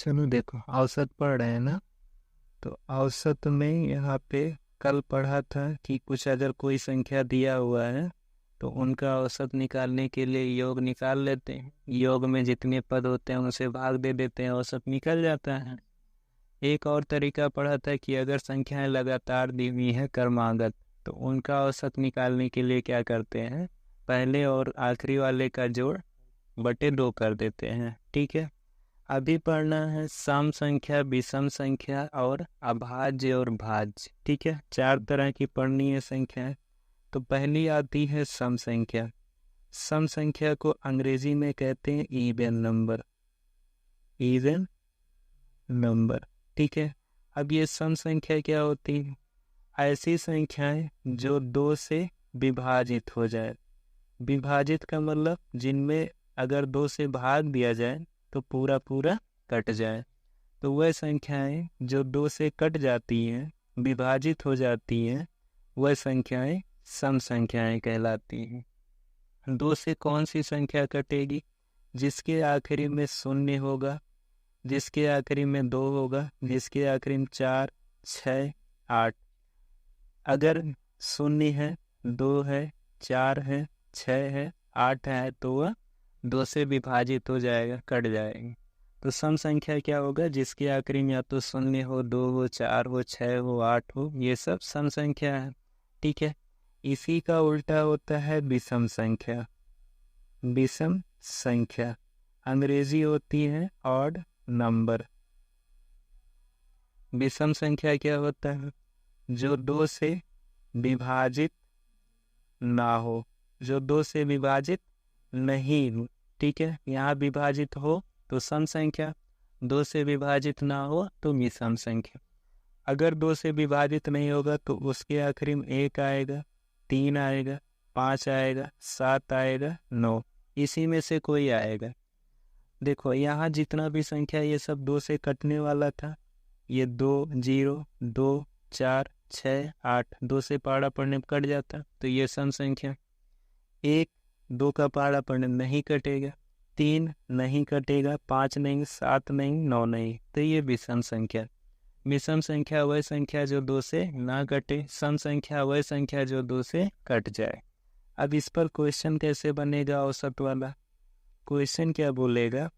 चलो देखो, औसत पढ़ रहे हैं ना। तो औसत में यहाँ पे कल पढ़ा था कि कुछ अगर कोई संख्या दिया हुआ है तो उनका औसत निकालने के लिए योग निकाल लेते हैं। योग में जितने पद होते हैं उनसे भाग दे देते हैं, औसत निकल जाता है। एक और तरीका पढ़ा था कि अगर संख्याएं लगातार दी हुई है क्रमागत, तो उनका औसत निकालने के लिए क्या करते हैं, पहले और आखिरी वाले का जोड़ बटे 2 कर देते हैं। ठीक है, अभी पढ़ना है सम संख्या, विषम संख्या और अभाज्य और भाज्य। ठीक है, 4 तरह की पढ़नी है संख्याएं। तो पहली आती है सम संख्या। सम संख्या को अंग्रेजी में कहते हैं इवन नंबर। इवन नंबर, ठीक है। अब ये सम संख्या क्या होती है, ऐसी संख्याएं जो 2 से विभाजित हो जाए। विभाजित का मतलब जिनमें अगर 2 से भाग दिया जाए तो पूरा पूरा कट जाए। तो वह संख्याएं जो 2 से कट जाती हैं, विभाजित हो जाती हैं, वह संख्याएं सम संख्याएं कहलाती हैं। 2 से कौन सी संख्या कटेगी, जिसके आखिरी में 0 होगा, जिसके आखिरी में 2 होगा, जिसके आखिरी में 4, 6, 8। अगर 0 है, 2 है, 4 है, 6 है, 8 है तो वह 2 से विभाजित हो जाएगा, कट जाएगा। तो सम संख्या क्या होगा, जिसके आखिरी में या तो 0 हो, 2 हो, 4 हो, 6 हो, 8 हो, ये सब सम संख्या है। ठीक है, इसी का उल्टा होता है विषम संख्या। विषम संख्या अंग्रेजी होती है ऑड नंबर। विषम संख्या क्या होता है, जो 2 से विभाजित ना हो, जो 2 से विभाजित नहीं हो। ठीक है, यहाँ विभाजित हो तो सम संख्या, 2 से विभाजित ना हो तो विषम संख्या। अगर 2 से विभाजित नहीं होगा तो उसके आखिरी में 1 आएगा, 3 आएगा, 5 आएगा, 7 आएगा, 9, इसी में से कोई आएगा। देखो यहाँ जितना भी संख्या ये सब 2 से कटने वाला था, ये 2, 0, 2, 4, 6, 8, 2 से पाड़ा पड़ने पर कट जाता, तो ये सम संख्या। 1, 2 का पाड़ा पड़ने नहीं कटेगा, 3 नहीं कटेगा, 5 नहीं, 7 नहीं, 9 नहीं, तो ये विषम संख्या। विषम संख्या वह संख्या जो 2 से ना कटे, सम संख्या वह संख्या जो 2 से कट जाए। अब इस पर क्वेश्चन कैसे बनेगा औसत वाला, क्वेश्चन क्या बोलेगा,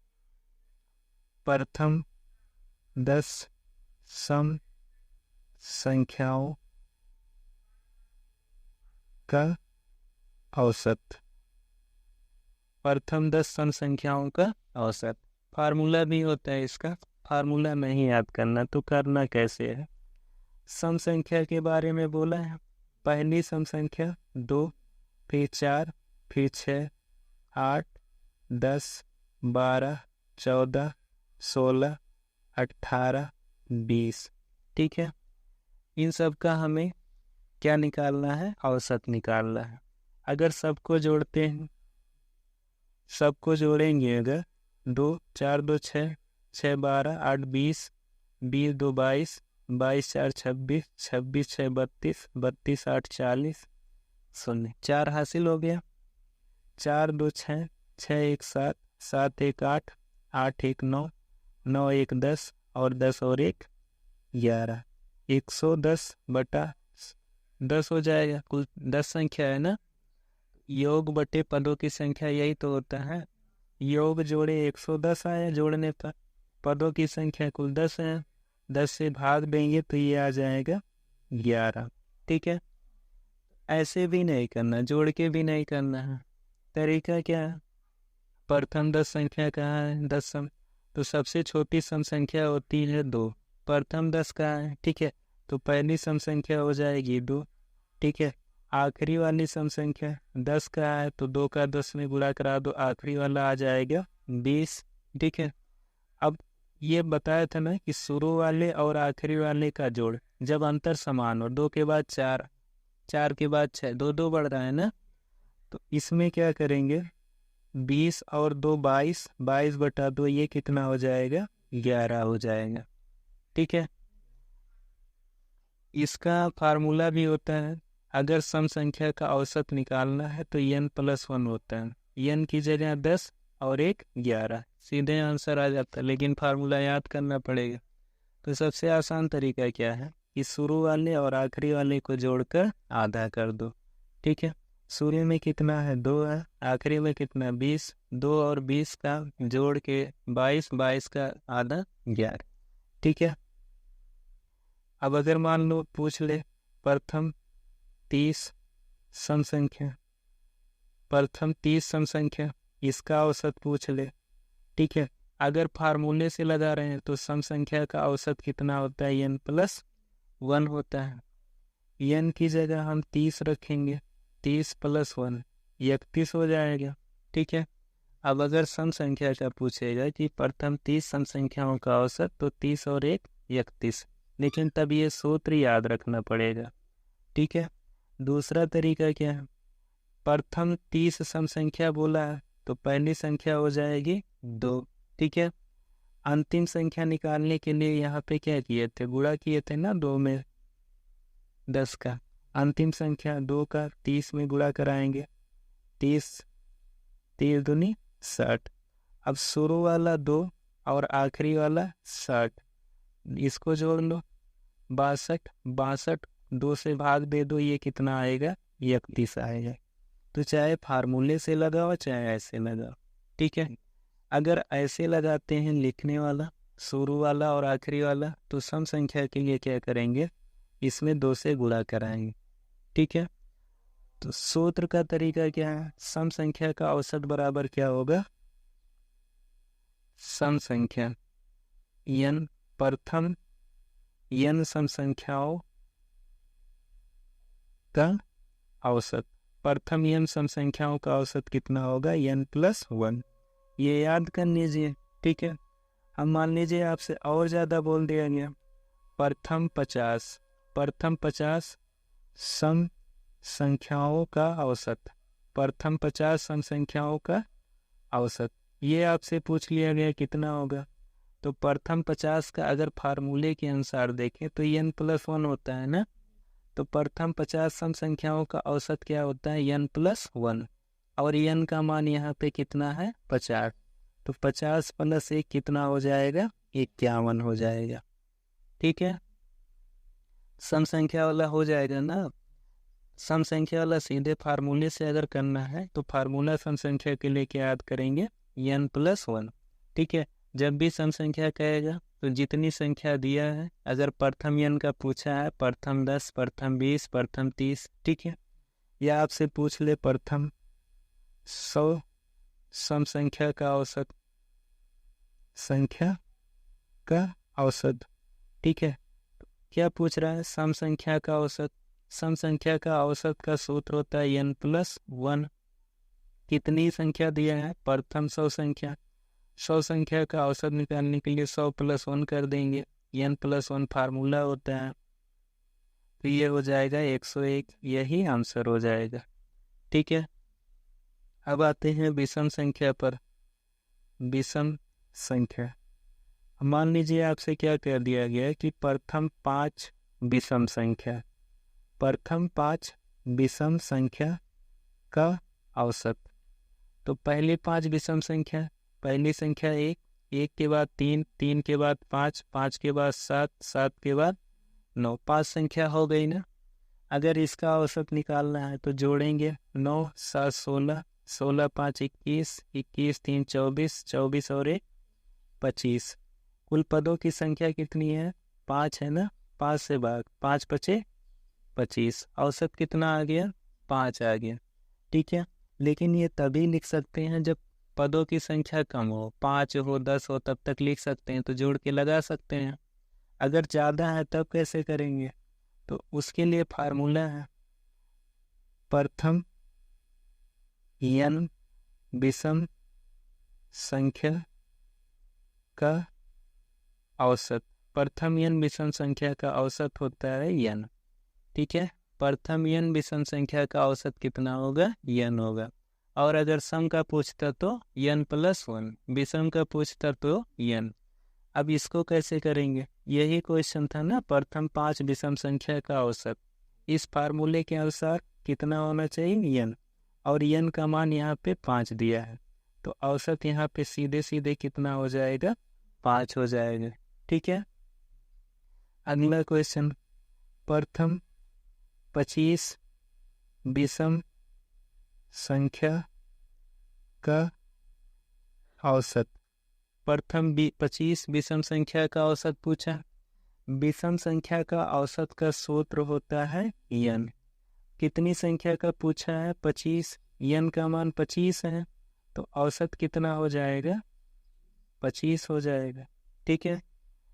प्रथम 10 सम संख्याओं का औसत। प्रथम 10 सम संख्याओं का औसत, फार्मूला भी होता है इसका, फार्मूला नहीं याद करना तो करना कैसे है। सम संख्या के बारे में बोला है, पहली सम संख्या 2, फिर 4, फिर 6, 8, 10, 12, 14, 16, 18, 20। ठीक है, इन सब का हमें क्या निकालना है, औसत निकालना है। अगर सबको जोड़ते हैं, सबको जोड़ेंगे अगर, 2, 4, 2, 6, 6, 12, 8, 20, 20, 2, 22, 22, 4, 26, 26, 6, 32, 32, 8, 40, 0, 4 हासिल हो गया। 4, 2, 6, 6, 1, 7, 7, 1, 8, 8, 1, 9, 9, 1, 10 और 10 और 1, 11, 110 बटा 10 हो जाएगा। कुल 10 संख्या है ना, योग बटे पदों की संख्या यही तो होता है। योग जोड़े 110 आया जोड़ने पर, पदों की संख्या कुल 10 है, 10 से भाग देंगे तो ये आ जाएगा 11। ठीक है, ऐसे भी नहीं करना, जोड़ के भी नहीं करना है। तरीका क्या है, प्रथम 10 संख्या कहाँ है, 10 सम, तो सबसे छोटी सम संख्या होती है 2। प्रथम 10 कहाँ है, ठीक है, तो पहली सम संख्या हो जाएगी 2। ठीक है, आखिरी वाली सम संख्या 10 का है तो 2 का 10 में गुणा करा दो, आखिरी वाला आ जाएगा 20। ठीक है, अब ये बताया था ना कि शुरू वाले और आखिरी वाले का जोड़ जब अंतर समान हो, 2 के बाद 4, 4 के बाद 6, 2 2 बढ़ रहा है ना, तो इसमें क्या करेंगे, 20 और 2 22, 22 बटा 2 ये कितना हो जाएगा, 11 हो जाएगा। ठीक है, इसका फार्मूला भी होता है, अगर सम संख्या का औसत निकालना है तो n+1 होता है, n की जगह 10 और एक 11, सीधे आंसर आ जाता है, लेकिन फार्मूला याद करना पड़ेगा। तो सबसे आसान तरीका क्या है कि शुरू वाले और आखिरी वाले को जोड़कर आधा कर दो। ठीक है, शुरू में कितना है 2 है, आखिरी में कितना 20, 2 और 20 का जोड़ के 22, 22 का आधा 11। ठीक है, अब अगर मान लो पूछ ले प्रथम 30 सम संख्या, प्रथम 30 सम संख्या, इसका औसत पूछ ले। ठीक है, अगर फार्मूले से लगा रहे हैं तो सम संख्या का औसत कितना होता है n+1 होता है। n की जगह हम 30 रखेंगे, 30 + 1 31 हो जाएगा। ठीक है, अब अगर सम संख्या का पूछेगा कि प्रथम 30 सम संख्याओं का औसत, तो 30 और 1 31, लेकिन तब ये सूत्र याद रखना पड़ेगा। ठीक है, दूसरा तरीका क्या है, प्रथम 30 सम संख्या बोला है तो पहली संख्या हो जाएगी 2। ठीक है, अंतिम संख्या निकालने के लिए यहाँ पे क्या किए थे, गुणा किए थे ना 2 में 10 का, अंतिम संख्या 2 का 30 में गुणा कराएंगे, 30 3 दूनी 60। अब शुरू वाला 2 और आखिरी वाला 60, इसको जोड़ लो 62, 62 2 से भाग दे दो, ये कितना आएगा 31 आएगा। तो चाहे फार्मूले से लगाओ चाहे ऐसे लगाओ। ठीक है, अगर ऐसे लगाते हैं लिखने वाला शुरू वाला और आखिरी वाला, तो सम संख्या के लिए क्या करेंगे, इसमें 2 से गुणा कराएंगे। ठीक है, तो सूत्र का तरीका क्या है, सम संख्या का औसत बराबर क्या होगा, सम संख्या n प्रथम n सम संख्याओं का औसत, प्रथम n सम संख्याओं का औसत कितना होगा n+1, ये याद कर लीजिए। ठीक है, हम मान लीजिए आपसे और ज़्यादा बोल दिया गया, प्रथम 50, प्रथम 50 सम संख्याओं का औसत, प्रथम 50 सम संख्याओं का औसत, ये आपसे पूछ लिया गया कितना होगा। तो प्रथम 50 का अगर फार्मूले के अनुसार देखें तो n+1 होता है ना, तो प्रथम 50 सम संख्याओं का औसत क्या होता है n+1, और n का मान यहाँ पे कितना है 50, तो 50 + 1 कितना हो जाएगा 51 हो जाएगा। ठीक है, सम संख्या वाला हो जाएगा ना। सम संख्या वाला सीधे फार्मूले से अगर करना है तो फार्मूला सम संख्या के लिए क्या याद करेंगे n+1। ठीक है, जब भी सम संख्या कहेगा तो जितनी संख्या दिया है, अगर प्रथम n का पूछा है प्रथम 10, प्रथम 20, प्रथम 30, ठीक है, या आपसे पूछ ले प्रथम 100 सम संख्या का औसत, संख्या का औसत। ठीक है, क्या पूछ रहा है, सम संख्या का औसत। सम संख्या का औसत का सूत्र होता है n+1। कितनी संख्या दिया है, प्रथम 100 संख्या, 100 संख्या का औसत निकालने के लिए 100 + 1 कर देंगे, n+1 फार्मूला होता है, तो ये हो जाएगा 101, यही आंसर हो जाएगा। ठीक है, अब आते हैं विषम संख्या पर। विषम संख्या, मान लीजिए आपसे क्या कह दिया गया है कि प्रथम 5 विषम संख्या, प्रथम 5 विषम संख्या का औसत। तो पहले 5 विषम संख्या, पहली संख्या 1, 1 के बाद 3, 3 के बाद 5, 5 के बाद 7, 7 के बाद 9, 5 संख्या हो गई ना। अगर इसका औसत निकालना है तो जोड़ेंगे 9 7 16, 16 5 21, 21 3 24, 24 और 1 25। कुल पदों की संख्या कितनी है 5 है ना, 5 से भाग, 5 × 5 = 25, औसत कितना आ गया 5 आ गया। ठीक है, लेकिन ये तभी लिख सकते हैं जब पदों की संख्या कम हो, 5 हो 10 हो, तब तक लिख सकते हैं, तो जोड़ के लगा सकते हैं। अगर ज़्यादा है तब कैसे करेंगे, तो उसके लिए फार्मूला है प्रथम n विषम संख्या का औसत, प्रथम n विषम संख्या का औसत होता है n। ठीक है, प्रथम n विषम संख्या का औसत कितना होगा n होगा, और अगर सम का पूछता तो n+1, विषम का पूछता तो n। अब इसको कैसे करेंगे, यही क्वेश्चन था ना, प्रथम 5 विषम संख्या का औसत, इस फार्मूले के अनुसार कितना होना चाहिए n, और n का मान यहाँ पे 5 दिया है, तो औसत यहाँ पे सीधे सीधे कितना हो जाएगा, 5 हो जाएगा। ठीक है, अगला क्वेश्चन, प्रथम 25 विषम संख्या का औसत। प्रथम 25 विषम संख्या का औसत पूछा। विषम संख्या का औसत का सूत्र होता है n। कितनी संख्या का पूछा है, 25, n का मान 25 है, तो औसत कितना हो जाएगा, 25 हो जाएगा। ठीक है,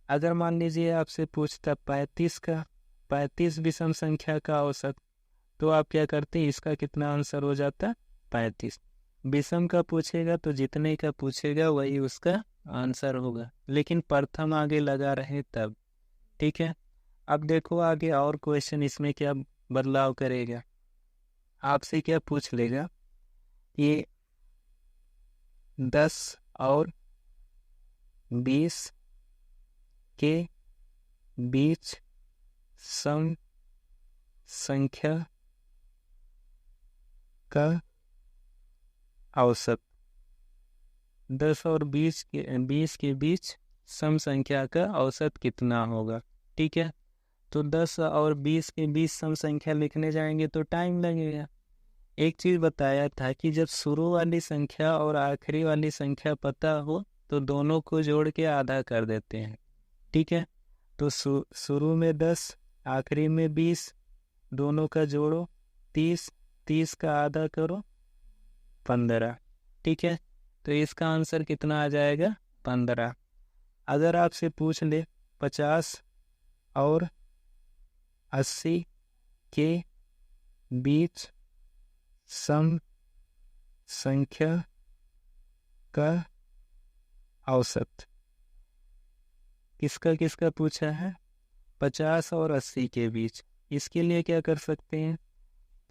अगर मान लीजिए आपसे पूछता 35 विषम संख्या का औसत, तो आप क्या करते, इसका कितना आंसर हो जाता, 35। विषम का पूछेगा तो जितने का पूछेगा वही उसका आंसर होगा, लेकिन प्रथम आगे लगा रहे तब। ठीक है, अब देखो आगे और क्वेश्चन इसमें क्या बदलाव करेगा। आपसे क्या पूछ लेगा, ये 10 और 20 के बीच सम संख्या का औसत। 10 और 20 के बीच सम संख्या का औसत कितना होगा। ठीक है, तो 10 और 20 के बीच सम संख्या लिखने जाएंगे तो टाइम लगेगा। एक चीज बताया था कि जब शुरू वाली संख्या और आखिरी वाली संख्या पता हो तो दोनों को जोड़ के आधा कर देते हैं। ठीक है, तो शुरू में 10, आखिरी में 20, दोनों का जोड़ो 30, 30 का आधा करो 15। ठीक है, तो इसका आंसर कितना आ जाएगा, 15। अगर आपसे पूछ ले 50 और 80 के बीच सम संख्या का औसत, किसका किसका पूछा है, 50 और 80 के बीच। इसके लिए क्या कर सकते हैं,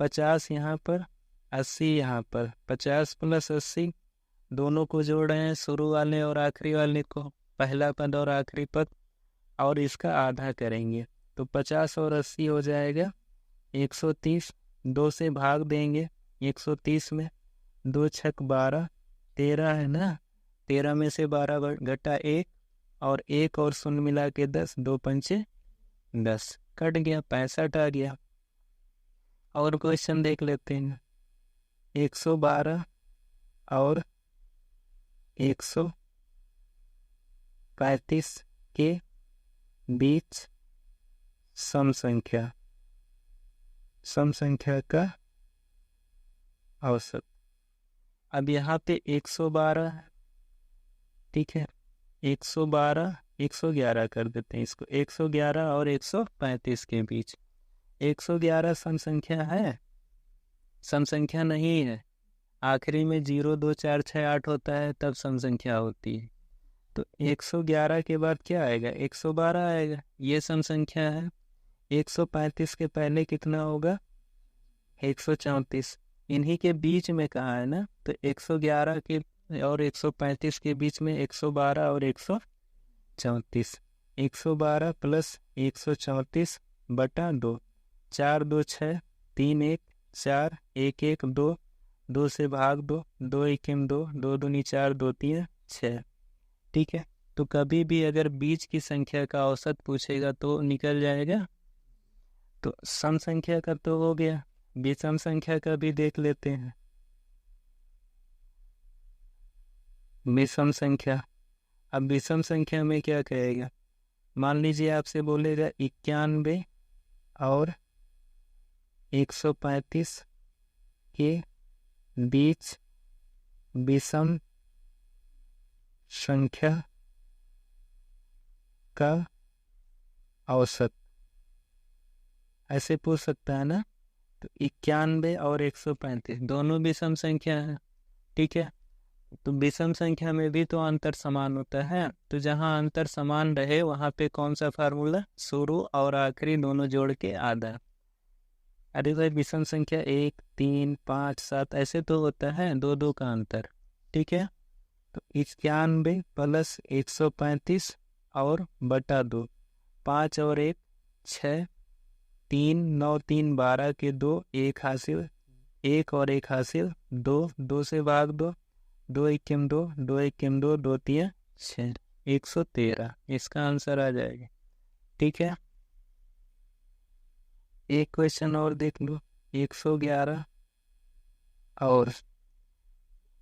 50 यहाँ पर, 80 यहाँ पर, 50 + 80 दोनों को जोड़ रहे हैं, शुरू वाले और आखिरी वाले को, पहला पद और आखिरी पद, और इसका आधा करेंगे तो 50 और 80 हो जाएगा 130। 2 से भाग देंगे 130 में, 2 छक 12, 13 है ना, 13 में से 12 घटा 1 और 1 और 0 मिला के 10, 2 पंचे 10, कट गया, 65 आ गया। और क्वेश्चन देख लेते हैं, 112 और 135 के बीच सम संख्या का औसत। अब यहाँ पे 112 है, ठीक है, 112, 111 कर देते हैं इसको, 111 और 135 के बीच। 111 सम संख्या है, सम संख्या नहीं है, आखिरी में 0 2 4 6 8 होता है तब सम संख्या होती है। तो 111 के बाद क्या आएगा, 112 आएगा, ये सम संख्या है। 135 के पहले कितना होगा, 134, इन्हीं के बीच में कहा है ना, तो 111 के और 135 के बीच में 112 और 134, 112 + 134 बटा 2, 4 2 6, 3 1 4, 1 1 2, 2 से भाग 2, 2 1 2, 2 दूनी 4, 2 3 6। ठीक है, तो कभी भी अगर बीच की संख्या का औसत पूछेगा तो निकल जाएगा। तो सम संख्या का तो हो गया, विषम संख्या का भी देख लेते हैं। विषम संख्या, अब विषम संख्या में क्या कहेगा, मान लीजिए आपसे बोलेगा 91 और 135 के बीच विषम संख्या का औसत, ऐसे पूछ सकता है ना। तो 91 और 135 दोनों विषम संख्या है। ठीक है, तो विषम संख्या में भी तो अंतर समान होता है, तो जहां अंतर समान रहे वहां पे कौन सा फार्मूला, शुरू और आखिरी दोनों जोड़ के आधा। अरे भाई विषम संख्या 1 3 5 7 ऐसे तो होता है, 2 2 का अंतर। ठीक है, तो 91 + 135 और बटा 2, 5 और 1 6, 3 9 3 12 के 2, 1 हासिल, 1 और 1 हासिल 2, 2 से भाग 2, दो एकिम दो, दो एकिम दो, दो तिया 6, 113 इसका आंसर आ जाएगा। ठीक है, एक क्वेश्चन और देख लो। 111 और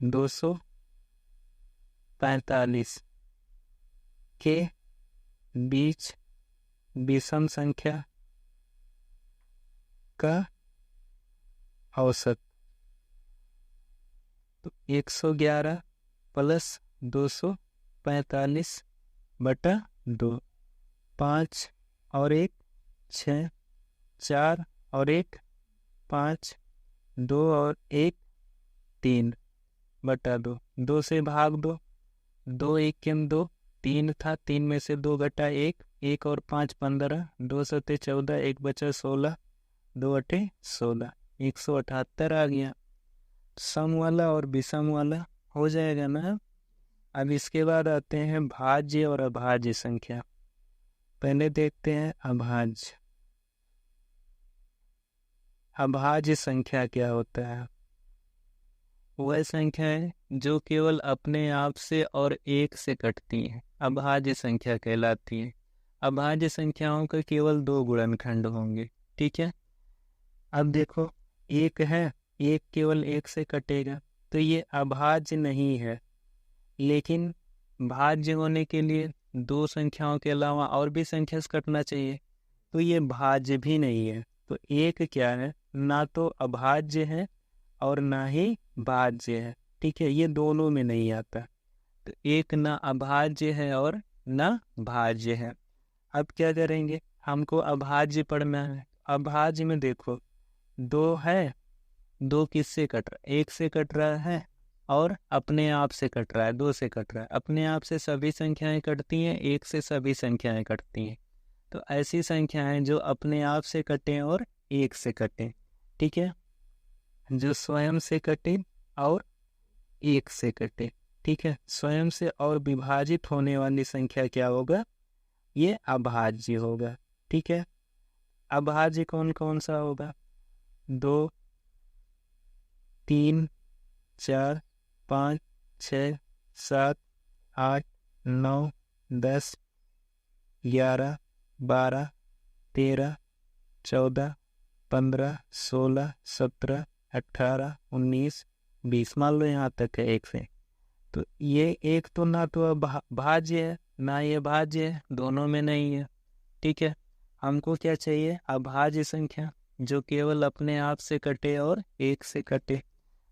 245 के बीच विषम संख्या का औसत। तो 111 प्लस 245 बटा 2, 5 और 1 6, 4 और 1 5, 2 और 1 3 बटा 2, 2 से भाग दो, 2 1 केम 2, 3 था, 3 में से 2 घटा 1, 1 और 5 15, 2 सते 14, 1 बचा 16, 2 अठे 16, 178 आ गया। सम वाला और विषम वाला हो जाएगा ना। अब इसके बाद आते हैं भाज्य और अभाज्य संख्या। पहले देखते हैं अभाज्य। अभाज्य संख्या क्या होता है? वह संख्या है जो केवल अपने आप से और एक से कटती हैं, अभाज्य संख्या कहलाती है। अभाज्य संख्याओं के केवल 2 गुणनखंड होंगे। ठीक है, अब देखो एक है, एक केवल एक से कटेगा तो ये अभाज्य नहीं है। लेकिन भाज्य होने के लिए 2 संख्याओं के अलावा और भी संख्या से कटना चाहिए, तो ये भाज्य भी नहीं है। तो एक क्या है, ना तो अभाज्य है और ना ही भाज्य है। ठीक है, ये दोनों में नहीं आता। तो एक ना अभाज्य है और ना भाज्य है। अब क्या करेंगे, हमको अभाज्य पढ़ना है। अभाज्य में देखो 2 है, 2 किससे कट रहा है? 1 से कट रहा है और अपने आप से कट रहा है, 2 से कट रहा है। अपने आप से सभी संख्याएं कटती हैं, 1 से सभी संख्याएं कटती हैं। तो ऐसी संख्याएं जो अपने आप से कटें और 1 से कटें। ठीक है, जो स्वयं से कटे और 1 से कटे। ठीक है, स्वयं से और विभाजित होने वाली संख्या क्या होगा? ये अभाज्य होगा। ठीक है, अभाज्य कौन कौन सा होगा? 2 3 4 5 6 7 8 9 10 11 12 13 14 15 16 17 18 19 20, मान लो यहाँ तक है 1 से। तो ये एक तो ना तो भाज्य है ना ये भाज्य है, दोनों में नहीं है। ठीक है, हमको क्या चाहिए? अभाज्य संख्या जो केवल अपने आप से कटे और 1 से कटे।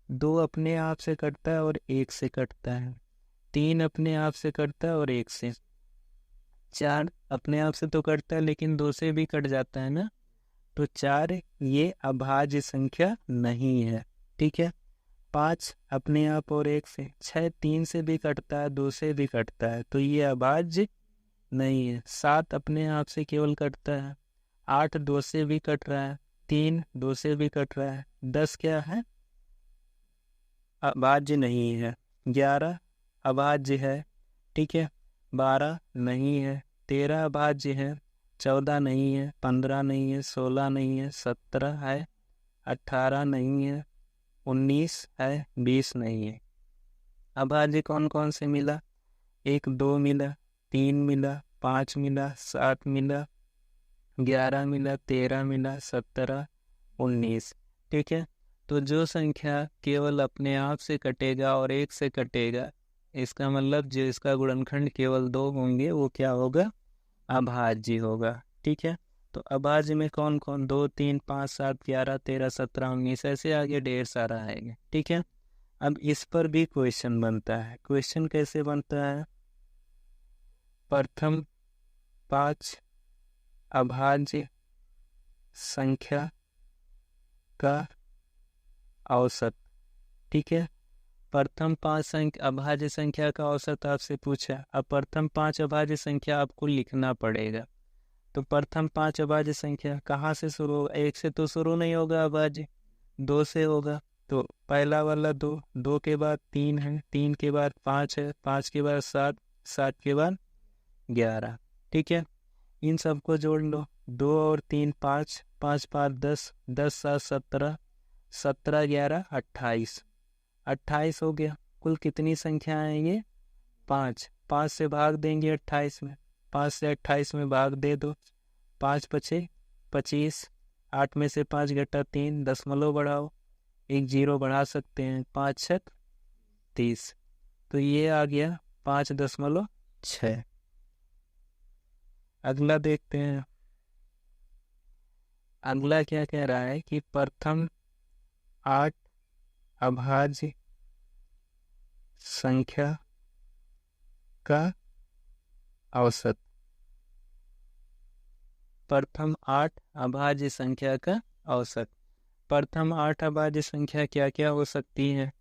2 अपने आप से कटता है और 1 से कटता है। 3 अपने आप से कटता है और 1 से। 4 अपने आप से तो कटता है लेकिन 2 से भी कट जाता है ना। तो 4 ये अभाज्य संख्या नहीं है। ठीक है, 5 अपने आप और 1 से। 6 3 से भी कटता है, 2 से भी कटता है, तो ये अभाज्य नहीं है। 7 अपने आप से केवल कटता है। 8 2 से भी कट रहा है। 3 2 से भी कट रहा है। 10 क्या है? अभाज्य नहीं है। 11 अभाज्य है। ठीक है, 12 नहीं है। 13 अभाज्य है। 14 नहीं है। 15 नहीं है। 16 नहीं है। 17 है। 18 नहीं है। 19 है। 20 नहीं है। अभाज्य कौन कौन से मिला? 1 2 मिला, 3 मिला, 5 मिला, 7 मिला, 11 मिला, 13 मिला, 17 19। ठीक है, तो जो संख्या केवल अपने आप से कटेगा और 1 से कटेगा, इसका मतलब जो इसका गुणनखंड केवल 2 होंगे, वो क्या होगा? अभाज्य होगा। ठीक है, तो अभाज्य में कौन कौन? 2 3 5 7 11 13 17 19, ऐसे आगे ढेर सारा आएगा। ठीक है, अब इस पर भी क्वेश्चन बनता है। क्वेश्चन कैसे बनता है? प्रथम 5 अभाज्य संख्या का औसत। ठीक है, प्रथम 5 अभाज्य संख्या का औसत आपसे पूछा। अब प्रथम 5 अभाज्य संख्या आपको लिखना पड़ेगा। तो प्रथम 5 अभाज्य संख्या कहाँ से शुरू होगा? 1 से तो शुरू नहीं होगा अभाज्य, 2 से होगा। तो पहला वाला 2, 2 के बाद 3 है, 3 के बाद 5 है, 5 के बाद 7, 7 के बाद 11। ठीक है, इन सबको जोड़ लो। 2 और 3 5, 5 5 10, 10 7 17, 17 11 28, 28 हो गया। कुल कितनी संख्या आएंगे? 5। 5 से भाग देंगे 28 में, 5 से 28 में भाग दे दो, 5 पचे 25, 8 में से 5 घटा 3, दशमलव बढ़ाओ, एक जीरो बढ़ा सकते हैं, 5 छक 30, तो ये आ गया 5.6। अगला देखते हैं। अगला क्या कह रहा है कि प्रथम 8 अभाज्य संख्या का औसत। प्रथम 8 अभाज्य संख्या का औसत। प्रथम 8 अभाज्य संख्या क्या क्या हो सकती है?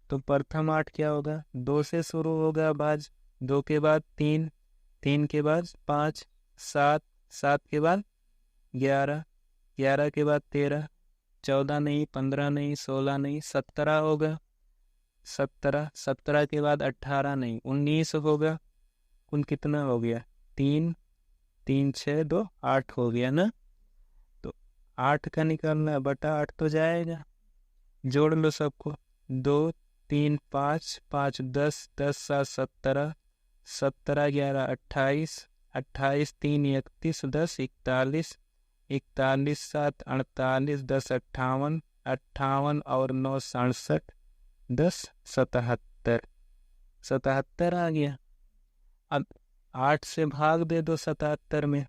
तो प्रथम 8 क्या होगा? 2 से शुरू होगा अभाज्य, 2 के बाद 3, 3 के बाद 5, 7, 7 के बाद 11, 11 के बाद 13, 14 नहीं, 15 नहीं, 16 नहीं, 17 होगा, 17, 17 के बाद 18 नहीं, 19 होगा। कुल कितना हो गया? 3, 3, 6, 2, 8 हो गया ना। तो 8 का निकालना, बटा 8 तो जाएगा, जोड़ लो सबको, 2, 3, 5, 5, 10, 10, 7, 17, 17, 11, 28, 28, 3, 31, 10, 41, 41, 7, 48, 10, 58, 58 और 9, 67, 10, 77, 77 आ गया। अब 8 से भाग दे दो 77 में,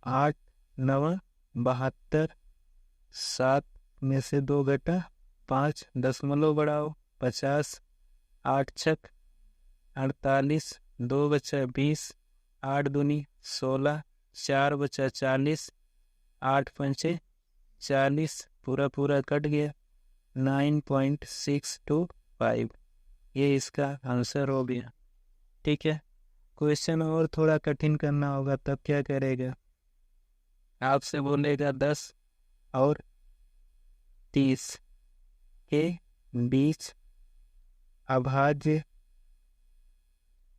8, 9, 72, 7 में से 2 घटा 5, दशमलव बढ़ाओ, 50, 8 छक 48, 2 बचा 20, 8 दूनी 16, 4 बचा 40, 8 पंचे 40, पूरा पूरा कट गया, 9.625, ये इसका आंसर हो गया। ठीक है, क्वेश्चन और थोड़ा कठिन करना होगा, तब क्या करेगा? आपसे बोलेगा 10 और 30 के बीच अभाज्य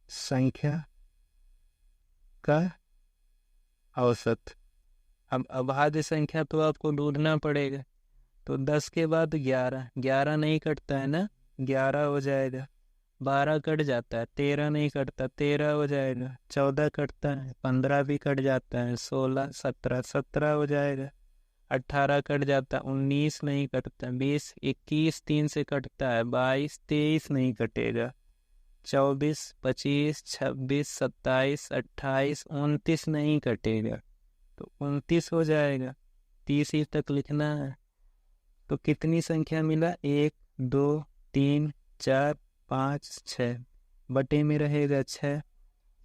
संख्या का औसत। अब अभाज्य संख्या तो आपको ढूंढना पड़ेगा, तो 10 के बाद 11, 11 नहीं कटता है ना, 11 हो जाएगा, 12 कट जाता है, 13 नहीं कटता, 13 हो जाएगा, 14 कटता है, 15 भी कट जाता है, 16, 17, 17 हो जाएगा, 18 कट जाता है, 19 नहीं कटता, 20, 21 3 से कटता है, 22, 23 नहीं कटेगा, 24, 25, 26, 27, 28, 29 नहीं कटेगा, तो 29 हो जाएगा, 30 ही तक लिखना है। तो कितनी संख्या मिला? 1, 2, 3, 4, 5, 6, बटे में रहेगा 6,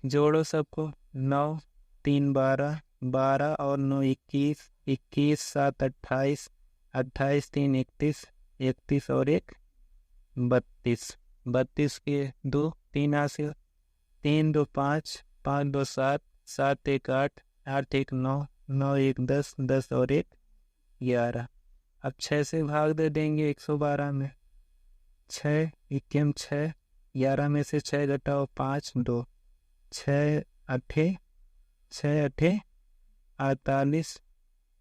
जोड़ो सबको, 9, 3, 12, 12 और 9 21, 21, 7, 28, 28, 3, 31, 31 और 1 32, 32 के 2, 3 हासिल, 3, 2, 5, 5, 2, 7, 7, 1, 8, 8, 1, 9, 9, 1, 10, 10 और 1 11। अब 6 से भाग दे देंगे 112 में, 6 इक्कीम 6, 11 में से 6 घटाओ 5, 2, 6 अठे 6 अठे 48,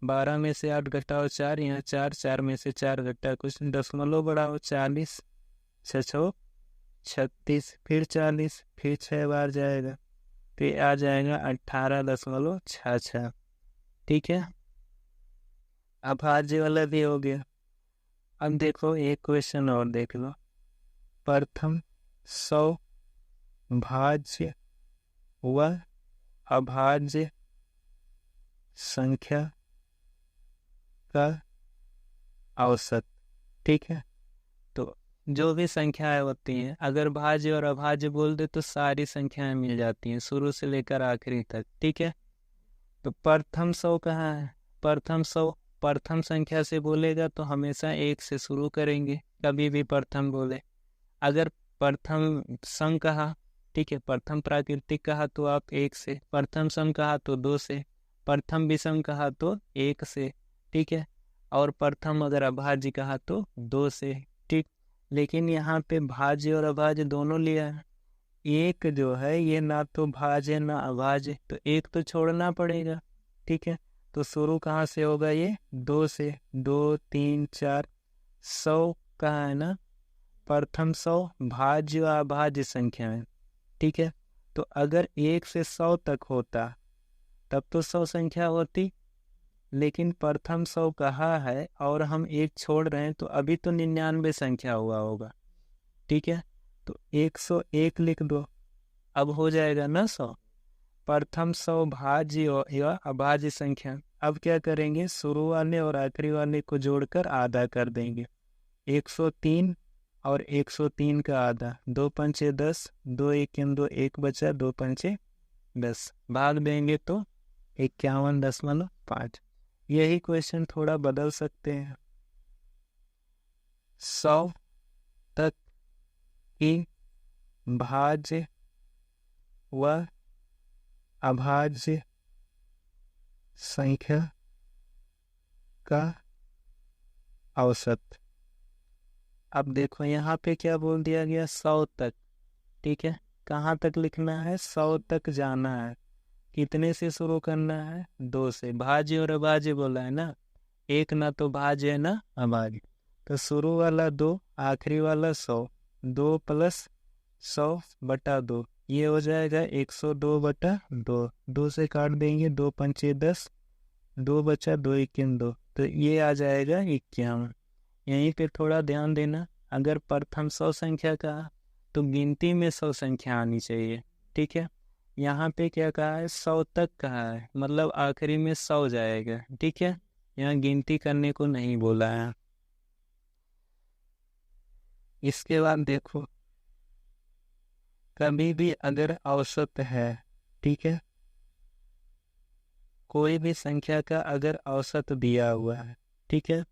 12 में से 8 घटाओ 4, यहाँ 4, 4 में से 4 घटा कुछ दशमलव बढ़ाओ, 40, 6 36, फिर 40, फिर 6 बार जाएगा, फिर आ जाएगा 18.66। ठीक है, अभाज्य वाला भी हो गया। अब देखो एक क्वेश्चन और देख लो। प्रथम 100 भाज्य व अभाज्य संख्या का औसत। ठीक है, तो जो भी संख्याएं होती हैं, अगर भाज्य और अभाज्य बोल दे तो सारी संख्याएं मिल जाती हैं शुरू से लेकर आखिरी तक। ठीक है, तो प्रथम 100 कहाँ है? प्रथम 100 प्रथम संख्या से बोलेगा तो हमेशा 1 से शुरू करेंगे, कभी भी प्रथम बोले। अगर प्रथम सम कहा, ठीक है, प्रथम प्राकृतिक कहा तो आप 1 से, प्रथम सम कहा तो 2 से, प्रथम विषम कहा तो 1 से। ठीक है, और प्रथम अगर अभाज्य कहा तो 2 से। ठीक, लेकिन यहाँ पे भाज्य और अभाज्य दोनों लिया है, एक जो है ये ना तो भाज्य ना अभाज्य, तो एक तो छोड़ना पड़ेगा। ठीक है, तो शुरू कहाँ से होगा? ये 2 से, 2, 3, 4, 100 कहाँ है ना, प्रथम 100 भाज्य व अभाज्य संख्या है, ठीक है। तो अगर 1 से 100 तक होता तब तो 100 संख्या होती, लेकिन प्रथम 100 कहा है और हम एक छोड़ रहे हैं तो अभी तो 99 संख्या हुआ होगा, ठीक है। तो 101 लिख दो, अब हो जाएगा ना 100। प्रथम 100 भाज्य या अभाज्य संख्या। अब क्या करेंगे, शुरू वाले और आखिरी वाले को जोड़कर आधा कर देंगे। 103 और 103 का आधा, 2 पंचे 10, 2 एक 2, 1 बचा, 2 पंचे 10, भाग देंगे तो 51.5। यही क्वेश्चन थोड़ा बदल सकते हैं। 100 तक की भाज्य व अभाज्य संख्या का औसत। अब देखो यहाँ पे क्या बोल दिया गया, 100 तक, ठीक है। कहाँ तक लिखना है, 100 तक जाना है। कितने से शुरू करना है, 2 से। भाज्य और अभाज्य बोला है ना, एक ना तो भाज्य है ना अभाज्य, तो शुरू वाला 2, आखिरी वाला 100, 2 + 100/2, ये हो जाएगा 102/2। 2 से काट देंगे, 2 पंचे 10, 2 बचा, 2 एक 2, तो ये आ जाएगा 51। यहीं पे थोड़ा ध्यान देना, अगर प्रथम 100 संख्या का तो गिनती में 100 संख्या आनी चाहिए, ठीक है। यहाँ पे क्या कहा है, 100 तक कहा है, मतलब आखिरी में 100 जाएगा, ठीक है। यहाँ गिनती करने को नहीं बोला है। इसके बाद देखो, कभी भी अगर औसत है, ठीक है, कोई भी संख्या का अगर औसत दिया हुआ है, ठीक है,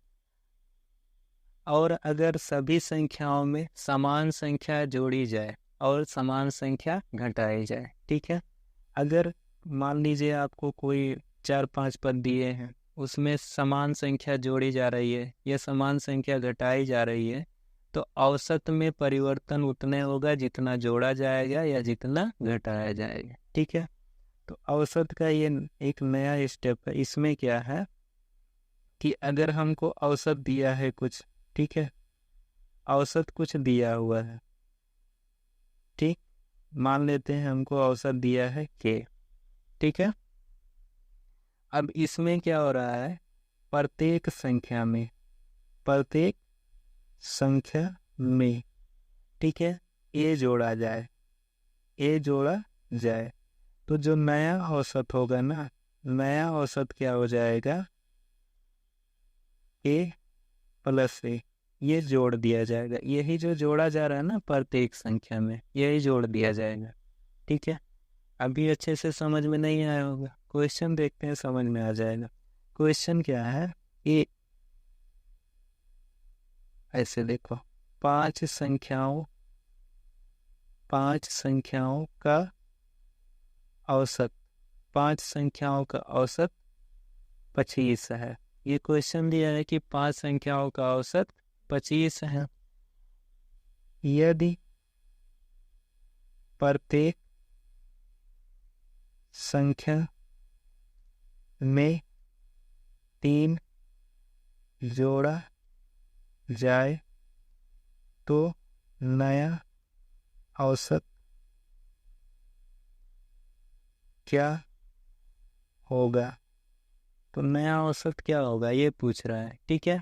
और अगर सभी संख्याओं में समान संख्या जोड़ी जाए और समान संख्या घटाई जाए, ठीक है। अगर मान लीजिए आपको कोई 4-5 पद दिए हैं, उसमें समान संख्या जोड़ी जा रही है या समान संख्या घटाई जा रही है, तो औसत में परिवर्तन उतने होगा जितना जोड़ा जाएगा या जितना घटाया जाएगा, ठीक है। तो औसत का ये एक नया स्टेप है। इसमें क्या है कि अगर हमको औसत दिया है कुछ, ठीक है, औसत कुछ दिया हुआ है, ठीक, मान लेते हैं हमको औसत दिया है k, ठीक है। अब इसमें क्या हो रहा है, प्रत्येक संख्या में, प्रत्येक संख्या में, ठीक है, a जोड़ा जाए, a जोड़ा जाए, तो जो नया औसत होगा ना, नया औसत क्या हो जाएगा, a + a, ये जोड़ दिया जाएगा। यही जो जोड़ा जा रहा है ना प्रत्येक संख्या में, यही जोड़ दिया जाएगा, ठीक है। अभी अच्छे से समझ में नहीं आया होगा, क्वेश्चन देखते हैं, समझ में आ जाएगा। क्वेश्चन क्या है, ये ऐसे देखो, 5 संख्याओं का औसत, 5 संख्याओं का औसत 25 है। ये क्वेश्चन दिया है कि 5 संख्याओं का औसत 25 है। यदि प्रत्येक संख्या में 3 जोड़ा जाए तो नया औसत क्या होगा। तो नया औसत क्या होगा ये पूछ रहा है, ठीक है।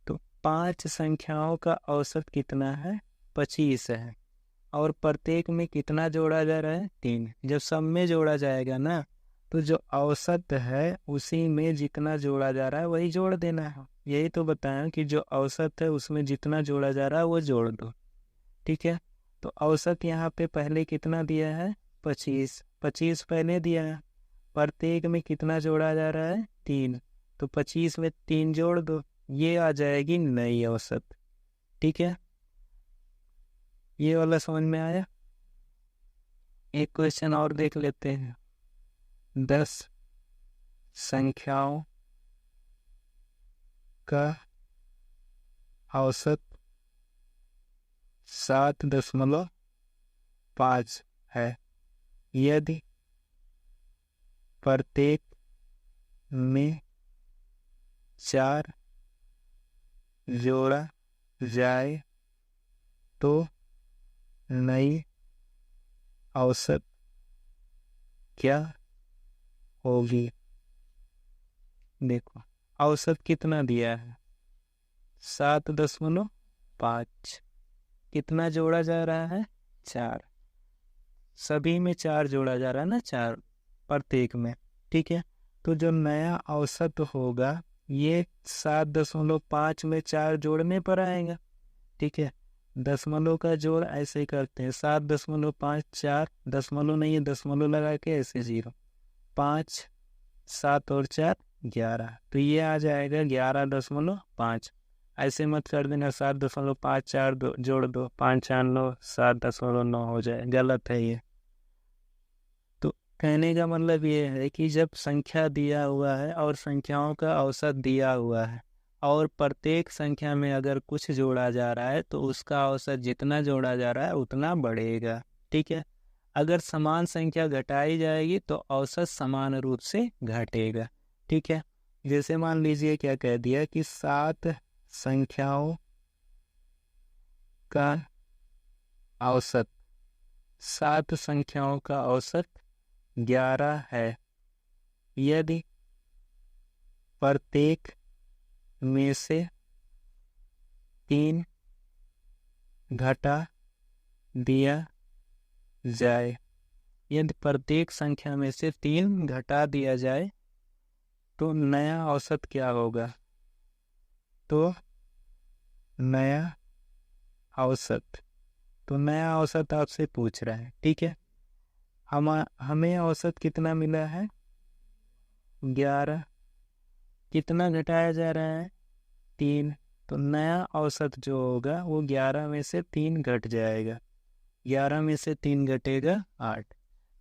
तो 5 संख्याओं का औसत कितना है, 25 है, और प्रत्येक में कितना जोड़ा जा रहा है, 3। जब सब में जोड़ा जाएगा ना, तो जो औसत है उसी में जितना जोड़ा जा रहा है वही जोड़ देना है। यही तो बताया कि जो औसत है उसमें जितना जोड़ा जा रहा है वो जोड़ दो, ठीक है। तो औसत यहाँ पे पहले कितना दिया है, 25, 25 पहले दिया है। प्रत्येक में कितना जोड़ा जा रहा है, 3, तो 25 में 3 जोड़ दो, ये आ जाएगी नई औसत, ठीक है। ये वाला समझ में आया। एक क्वेश्चन और देख लेते हैं। 10 संख्याओं का औसत 7.5 है। यदि प्रत्येक में 4 जोड़ा जाए तो नई औसत क्या होगी। देखो औसत कितना दिया है, 7.5। कितना जोड़ा जा रहा है, 4। सभी में 4 जोड़ा जा रहा है ना, 4 प्रत्येक में। ठीक है, तो जो नया औसत होगा ये 7.5 में 4 जोड़ने पर आएगा। ठीक है, दशमलव का जोड़ ऐसे ही करते हैं, 7.5 4 दशमलव नहीं है, दशमलव लगा के ऐसे 0, 5 7 और 4 11, तो ये आ जाएगा 11.5। ऐसे मत कर देना 7.5 4 जोड़ दो, 5 4 9 7.9 हो जाए, गलत है ये। तो कहने का मतलब ये है कि जब संख्या दिया हुआ है और संख्याओं का औसत दिया हुआ है और प्रत्येक संख्या में अगर कुछ जोड़ा जा रहा है तो उसका औसत जितना जोड़ा जा रहा है उतना बढ़ेगा। ठीक है, अगर समान संख्या घटाई जाएगी तो औसत समान रूप से घटेगा। ठीक है, जैसे मान लीजिए क्या कह दिया कि 7 संख्याओं का औसत 7 संख्याओं का औसत 11 है। यदि प्रत्येक में से 3 घटा दिया जाए, यदि प्रत्येक संख्या में से 3 घटा दिया जाए तो नया औसत क्या होगा। तो नया औसत, तो नया औसत आपसे पूछ रहा है। ठीक है, हमें औसत कितना मिला है, 11। कितना घटाया जा रहा है, 3, तो नया औसत जो होगा वो 11 में से 3 घट जाएगा, 11 में से 3 घटेगा 8।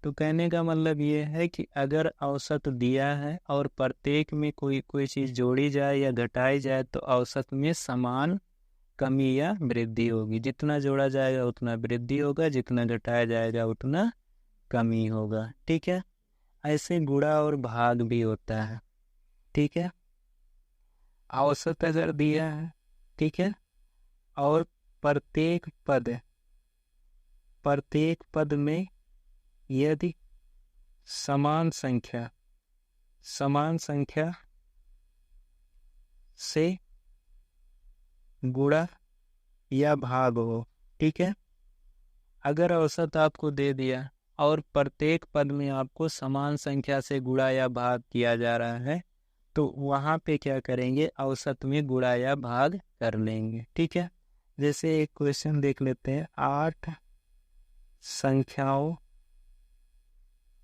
तो कहने का मतलब ये है कि अगर औसत दिया है और प्रत्येक में कोई चीज़ जोड़ी जाए या घटाई जाए तो औसत में समान कमी या वृद्धि होगी। जितना जोड़ा जाएगा उतना वृद्धि होगा, जितना घटाया जाएगा उतना कमी होगा। ठीक है, ऐसे गुणा और भाग भी होता है। ठीक है, औसत अगर दिया है, ठीक है, और प्रत्येक पद में यदि समान संख्या से गुणा या भाग हो। ठीक है, अगर औसत आपको दे दिया और प्रत्येक पद में आपको समान संख्या से गुणा या भाग किया जा रहा है तो वहाँ पे क्या करेंगे, औसत में गुणा या भाग कर लेंगे। ठीक है, जैसे एक क्वेश्चन देख लेते हैं, 8 संख्याओं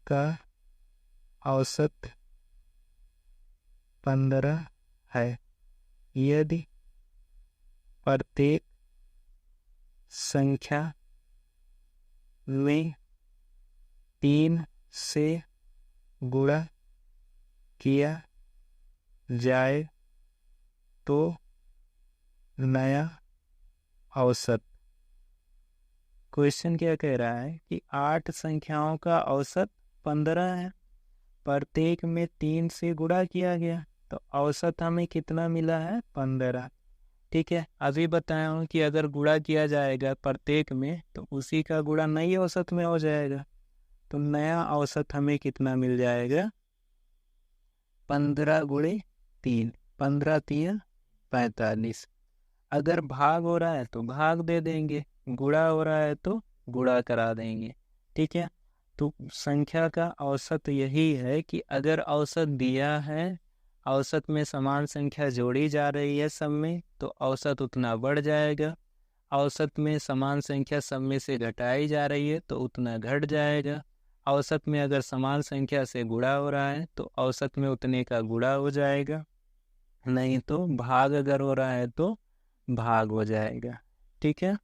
का औसत 15 है। यदि प्रत्येक संख्या में 3 से गुणा किया जाए तो नया औसत। क्वेश्चन क्या कह रहा है कि 8 संख्याओं का औसत 15 है, प्रत्येक में 3 से गुणा किया गया तो औसत हमें कितना मिला है, 15। ठीक है, अभी बताया हूँ कि अगर गुणा किया जाएगा प्रत्येक में तो उसी का गुणा नई औसत में हो जाएगा, तो नया औसत हमें कितना मिल जाएगा, 15 गुणे 3, 15 3 45। अगर भाग हो रहा है तो भाग दे देंगे, गुणा हो रहा है तो गुणा करा देंगे। ठीक है, तो संख्या का औसत यही है कि अगर औसत दिया है, औसत में समान संख्या जोड़ी जा रही है सब में तो औसत उतना बढ़ जाएगा, औसत में समान संख्या सब में से घटाई जा रही है तो उतना घट जाएगा, औसत में अगर समान संख्या से गुणा हो रहा है तो औसत में उतने का गुणा हो जाएगा, नहीं तो भाग अगर हो रहा है तो भाग हो जाएगा। ठीक है।